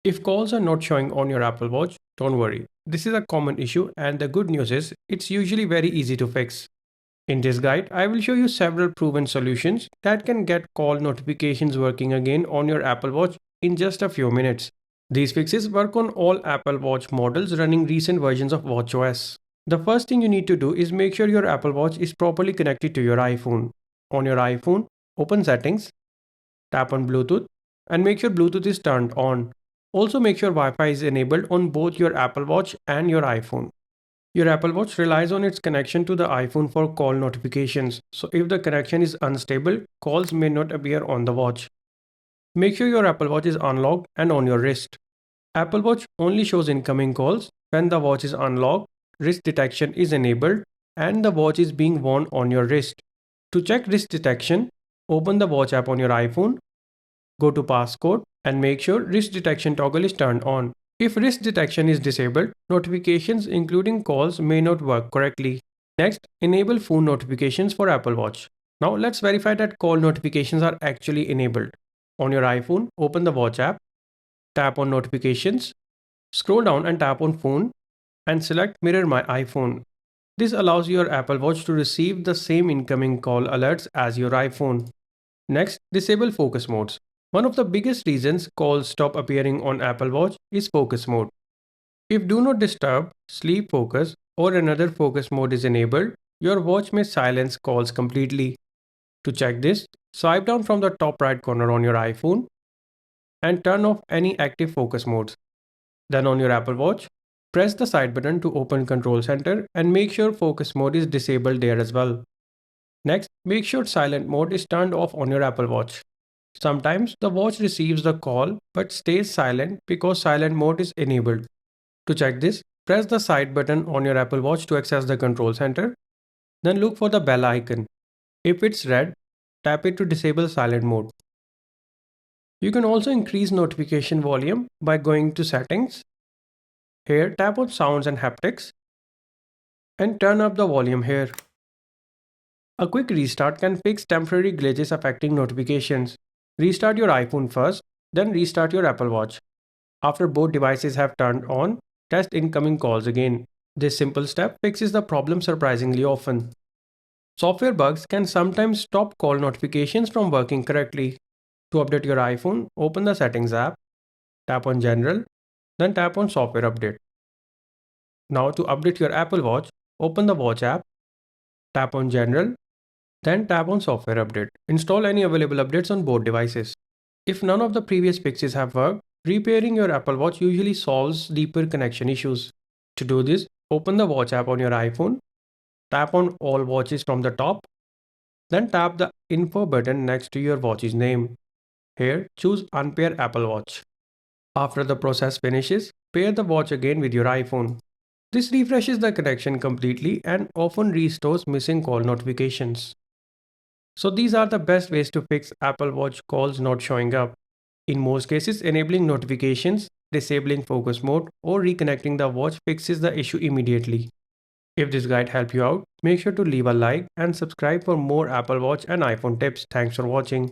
If calls are not showing on your Apple Watch, don't worry. This is a common issue and the good news is it's usually very easy to fix. In this guide, I will show you several proven solutions that can get call notifications working again on your Apple Watch in just a few minutes. These fixes work on all Apple Watch models running recent versions of watchOS. The first thing you need to do is make sure your Apple Watch is properly connected to your iPhone. On your iPhone, open Settings, tap on Bluetooth, and make sure Bluetooth is turned on. Also make sure Wi-Fi is enabled on both your Apple Watch and your iPhone. Your Apple Watch relies on its connection to the iPhone for call notifications, so if the connection is unstable, calls may not appear on the watch. Make sure your Apple Watch is unlocked and on your wrist. Apple Watch only shows incoming calls when the watch is unlocked, wrist detection is enabled, and the watch is being worn on your wrist. To check wrist detection, open the watch app on your iPhone, go to passcode, and make sure wrist detection toggle is turned on. If wrist detection is disabled, notifications including calls may not work correctly. Next, enable phone notifications for Apple Watch. Now let's verify that call notifications are actually enabled. On your iPhone, open the watch app, tap on notifications, scroll down and tap on phone, and select mirror my iPhone. This allows your Apple Watch to receive the same incoming call alerts as your iPhone. Next, disable focus modes. One of the biggest reasons calls stop appearing on Apple Watch is focus mode. If do not disturb, sleep focus, or another focus mode is enabled, your watch may silence calls completely. To check this, swipe down from the top right corner on your iPhone and turn off any active focus modes. Then on your Apple Watch, press the side button to open Control Center and make sure focus mode is disabled there as well. Next, make sure silent mode is turned off on your Apple Watch. Sometimes the watch receives the call but stays silent because silent mode is enabled. To check this, press the side button on your Apple Watch to access the control center. Then look for the bell icon. If it's red, tap it to disable silent mode. You can also increase notification volume by going to Settings. Here, tap on Sounds and Haptics and turn up the volume here. A quick restart can fix temporary glitches affecting notifications. Restart your iPhone first, then restart your Apple Watch. After both devices have turned on, test incoming calls again. This simple step fixes the problem surprisingly often. Software bugs can sometimes stop call notifications from working correctly. To update your iPhone, open the Settings app, tap on General, then tap on Software Update. Now to update your Apple Watch, open the Watch app, tap on General, then tap on Software Update. Install any available updates on both devices. If none of the previous fixes have worked, repairing your Apple Watch usually solves deeper connection issues. To do this, open the Watch app on your iPhone, tap on All Watches from the top, then tap the Info button next to your watch's name. Here, choose Unpair Apple Watch. After the process finishes, pair the watch again with your iPhone. This refreshes the connection completely and often restores missing call notifications. So these are the best ways to fix Apple Watch calls not showing up. In most cases, enabling notifications, disabling focus mode, or reconnecting the watch fixes the issue immediately. If this guide helped you out, make sure to leave a like and subscribe for more Apple Watch and iPhone tips. Thanks for watching.